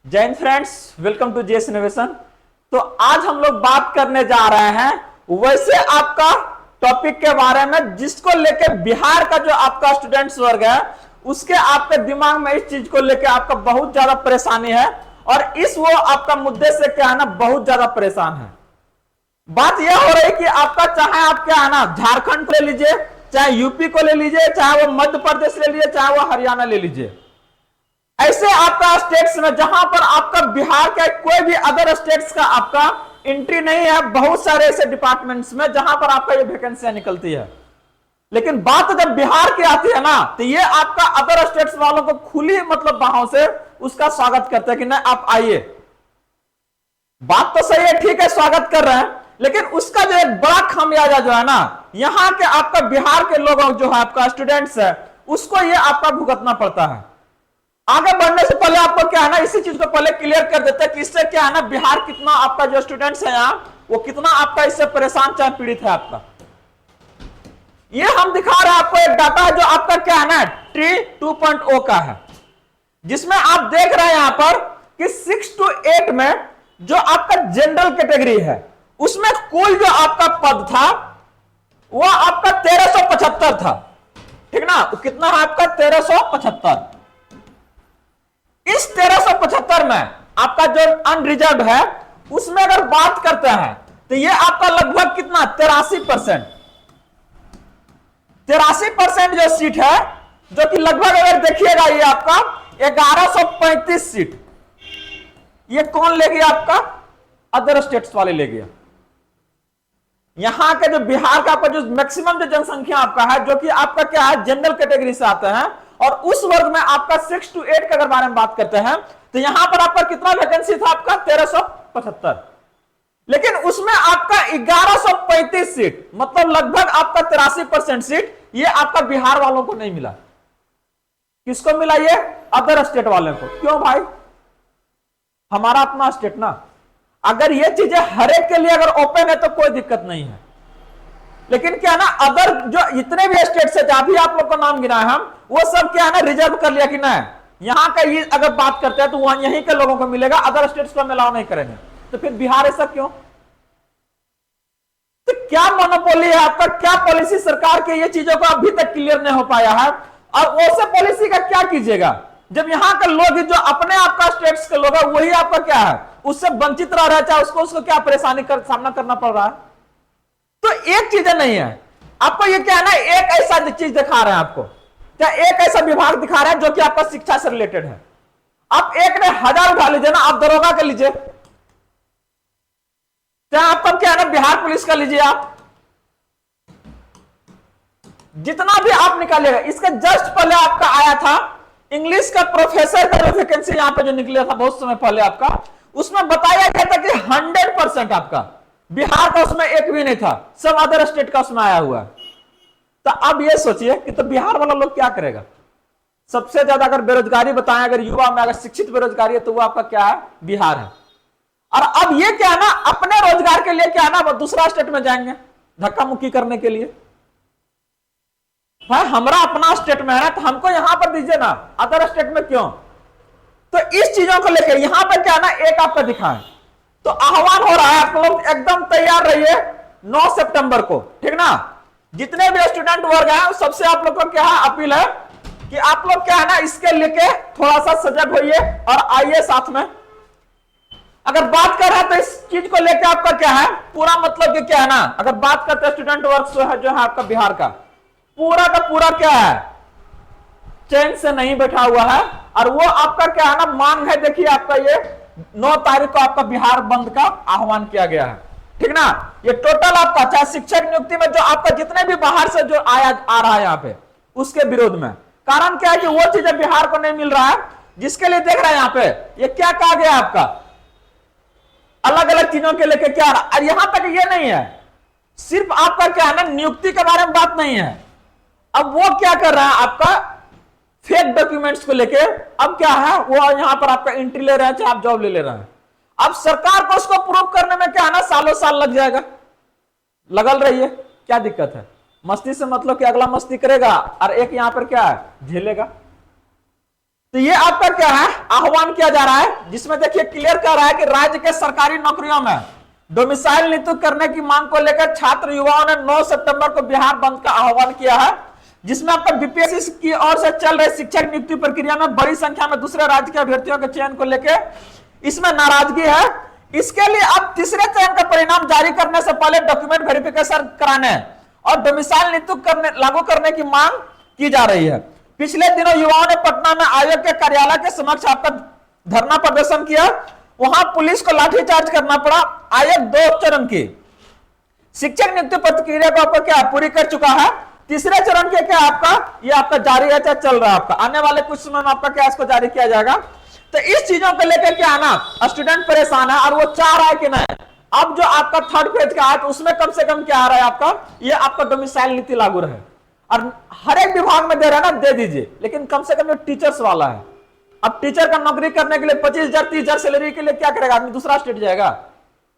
जय Hind friends, welcome to JS innovation. तो आज हम लोग बात करने जा रहे हैं वैसे आपका टॉपिक के बारे में जिसको लेके बिहार का जो आपका स्टूडेंट्स वर्ग है उसके आपके दिमाग में इस चीज को लेके आपका बहुत ज्यादा परेशानी है और इस वो आपका मुद्दे से क्या है ना बहुत ज्यादा परेशान है। बात यह हो रही कि आपका चाहे आप क्या है ना झारखंड को ले लीजिए, चाहे यूपी को ले लीजिए, चाहे वो मध्य प्रदेश ले लीजिए, चाहे वो हरियाणा ले लीजिए, ऐसे आपका स्टेट्स में जहां पर आपका बिहार का कोई भी अदर स्टेट्स का आपका एंट्री नहीं है, बहुत सारे ऐसे डिपार्टमेंट्स में जहां पर आपका ये वैकेंसियां निकलती है। लेकिन बात जब बिहार की आती है ना तो ये आपका अदर स्टेट्स वालों को खुली मतलब बाहों से उसका स्वागत करते हैं कि नहीं आप आइए। बात तो सही है, ठीक है, स्वागत कर रहे हैं, लेकिन उसका जो एक बड़ा खामियाजा जो है ना यहां के आपका बिहार के लोग जो है आपका स्टूडेंट्स है उसको ये आपका भुगतना पड़ता है। आगे बढ़ने से पहले आपको क्या है ना इसी चीज को पहले क्लियर कर देते हैं कि इससे क्या है ना बिहार कितना आपका जो स्टूडेंट्स है यहाँ वो कितना आपका इससे परेशान चाहे पीड़ित है आपका। ये हम दिखा रहे हैं आपको एक डाटा जो आपका क्या है ना ट्री 2.0 का है, जिसमें आप देख रहे हैं यहां पर कि 6 to 8 में जो आपका जनरल कैटेगरी है उसमें कुल जो आपका पद था वो आपका 1375 था, ठीक ना। कितना है आपका 1375। इस 1375 में आपका जो अनरिजर्व है उसमें अगर बात करते हैं तो ये आपका लगभग कितना 83%। 83% जो सीट है जो कि लगभग अगर देखिएगा ये आपका 1135 सीट ये कौन ले गया आपका अदर स्टेट्स वाले ले गया। यहां के जो बिहार का आपका जो मैक्सिमम जो जनसंख्या आपका है जो कि आपका क्या है जनरल कैटेगरी से आते हैं और उस वर्ग में आपका 6 to 8 के अगर बारे में बात करते हैं तो यहां पर आपका कितना वैकेंसी था आपका 1375, लेकिन उसमें आपका 1135 सीट मतलब लगभग आपका 83% सीट ये आपका बिहार वालों को नहीं मिला। किसको मिला? ये अदर स्टेट वाले को। क्यों भाई? हमारा अपना स्टेट ना, अगर ये चीजें हर एक के लिए अगर ओपन है तो कोई दिक्कत नहीं है, लेकिन क्या ना अदर जो इतने भी स्टेट्स है अभी आप लोग का नाम गिना है हम वो सब क्या है ना रिजर्व कर लिया कि नहीं यहां का ये अगर बात करते हैं तो वहां यहीं के लोगों को मिलेगा, अदर स्टेट्स को हम अलाउ नहीं करेंगे। तो फिर बिहार ऐसा क्यों? तो क्या मोनोपोली है आपका, क्या पॉलिसी सरकार के ये चीजों को अभी तक क्लियर नहीं हो पाया है और वैसे पॉलिसी का क्या कीजिएगा जब यहां के लोग जो अपने आपका स्टेट्स के लोग है वही आपका क्या है उससे वंचित रह रहा है, चाहे उसको क्या परेशानी का सामना करना पड़ रहा है। तो एक चीज नहीं है आपको ये क्या है ना एक ऐसा चीज दिखा रहे हैं आपको, क्या एक ऐसा विभाग दिखा रहे हैं जो कि आपका शिक्षा से रिलेटेड है। आप एक ने 1000 उठा लीजिए ना, आप दरोगा का लीजिए, चाहे आपका क्या है ना बिहार पुलिस का लीजिए, आप जितना भी आप निकालिएगा। इसका जस्ट पहले आपका आया था इंग्लिश का प्रोफेसर का जो वैकेंसी यहां पे जो निकला था बहुत समय पहले आपका, उसमें बताया गया था कि 100% आपका बिहार का उसमें एक भी नहीं था, सब अदर स्टेट का उसमें आया हुआ है। तो अब ये सोचिए कि तो बिहार वाला लोग क्या करेगा। सबसे ज्यादा अगर बेरोजगारी बताएं अगर युवा में अगर शिक्षित बेरोजगारी है तो वो आपका क्या है बिहार है। और अब ये क्या है ना अपने रोजगार के लिए क्या है ना दूसरा स्टेट में जाएंगे धक्का मुक्की करने के लिए। भाई हमारा अपना स्टेट में है ना तो हमको यहां पर दीजिए ना, अदर स्टेट में क्यों? तो इस चीजों को लेकर यहां पर क्या है ना एक आपका दिखाएं तो आह्वान हो रहा है आप लोग एकदम तैयार रहिए 9 सितंबर को, ठीक ना। जितने भी स्टूडेंट वर्ग हैं सबसे आप लोग को क्या है अपील है कि आप लोग क्या है ना इसके लेके थोड़ा सा सजग होइए और आइए साथ में। अगर बात कर रहे हैं तो इस चीज को लेकर आपका क्या है पूरा मतलब कि क्या है ना अगर बात करते हैं स्टूडेंट वर्ग जो है आपका बिहार का पूरा क्या है चैन से नहीं बैठा हुआ है और वो आपका क्या है ना मांग है। देखिए आपका ये 9 तारीख को आपका बिहार बंद का आह्वान किया गया है, ठीक ना। ये टोटल आपका चाहे शिक्षक नियुक्ति में जो आपका जितने भी बाहर से जो आ रहा है यहाँ पे उसके विरोध में। कारण क्या है कि वो चीजें बिहार को नहीं मिल रहा है जिसके लिए देख रहे हैं यहाँ पे ये क्या कहा गया आपका अलग अलग चीजों के लेके क्या और यहां तक ये नहीं है सिर्फ आपका क्या है ना नियुक्ति के बारे में बात नहीं है। अब वो क्या कर रहा है आपका फेक डॉक्यूमेंट्स को लेके अब क्या है वो यहां पर आपका एंट्री ले रहे हैं चाहे आप जॉब ले रहे हैं। अब सरकार को उसको प्रूव करने में क्या है ना सालों साल लग जाएगा, लगल रही है, क्या दिक्कत है। मस्ती से मतलब कि अगला मस्ती करेगा और एक यहां पर क्या है झेलेगा। तो ये आपका क्या है, आह्वान किया जा रहा है, जिसमें देखिए क्लियर कर रहा है कि राज्य के सरकारी नौकरियों में डोमिसाइल नियुक्त करने की मांग को लेकर छात्र युवाओं ने 9 सितंबर को बिहार बंद का आह्वान किया है, जिसमें आपका बीपीएससी की ओर से चल रहे शिक्षक नियुक्ति प्रक्रिया में बड़ी संख्या में दूसरे राज्य के अभ्यर्थियों के चयन को लेकर इसमें नाराजगी है। इसके लिए अब तीसरे चयन का परिणाम जारी करने से पहले डॉक्यूमेंट वेरिफिकेशन कराने और डोमिसाइल नियुक्त लागू करने की मांग की जा रही है। पिछले दिनों युवाओं ने पटना में आयोग के कार्यालय के समक्ष आपका धरना प्रदर्शन किया, वहां पुलिस को लाठीचार्ज करना पड़ा। आयोग 2 चरण की शिक्षक नियुक्ति प्रक्रिया को आपका क्या पूरी कर चुका है। तीसरे चरण के क्या आपका ये आपका जारी है, चल रहा है आपका, आने वाले कुछ समय में आपका क्या इसको जारी किया जाएगा। तो इस चीजों को लेकर के आना स्टूडेंट परेशान है और वो चाह रहा है कि नहीं अब जो आपका थर्ड फेज का है तो उसमें कम से कम क्या आ रहा है आपका, ये आपका डोमिसाइल नीति लागू रहे और हर एक विभाग में दे रहा है ना, दे दीजिए, लेकिन कम से कम जो टीचर्स वाला है, अब टीचर का नौकरी करने के लिए 25,000 30,000 सैलरी के लिए क्या करेगा आदमी, दूसरा स्टेट जाएगा,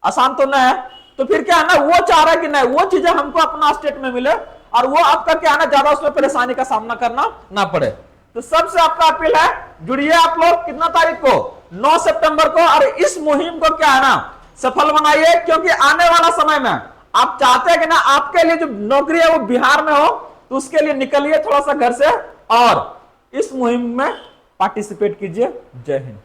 आसान तो नहीं है। तो फिर क्या है ना, वो चाह रहा है कि नहीं वो चीजें हमको अपना स्टेट में मिले और वो आपका क्या है ना ज्यादा उसमें परेशानी का सामना करना ना पड़े। तो सबसे आपका अपील है, जुड़िए आप लोग कितना तारीख को, 9 सितंबर को, और इस मुहिम को क्या है ना सफल बनाइए, क्योंकि आने वाला समय में आप चाहते हैं कि ना आपके लिए जो नौकरी है वो बिहार में हो, तो उसके लिए निकलिए थोड़ा सा घर से और इस मुहिम में पार्टिसिपेट कीजिए। जय हिंद।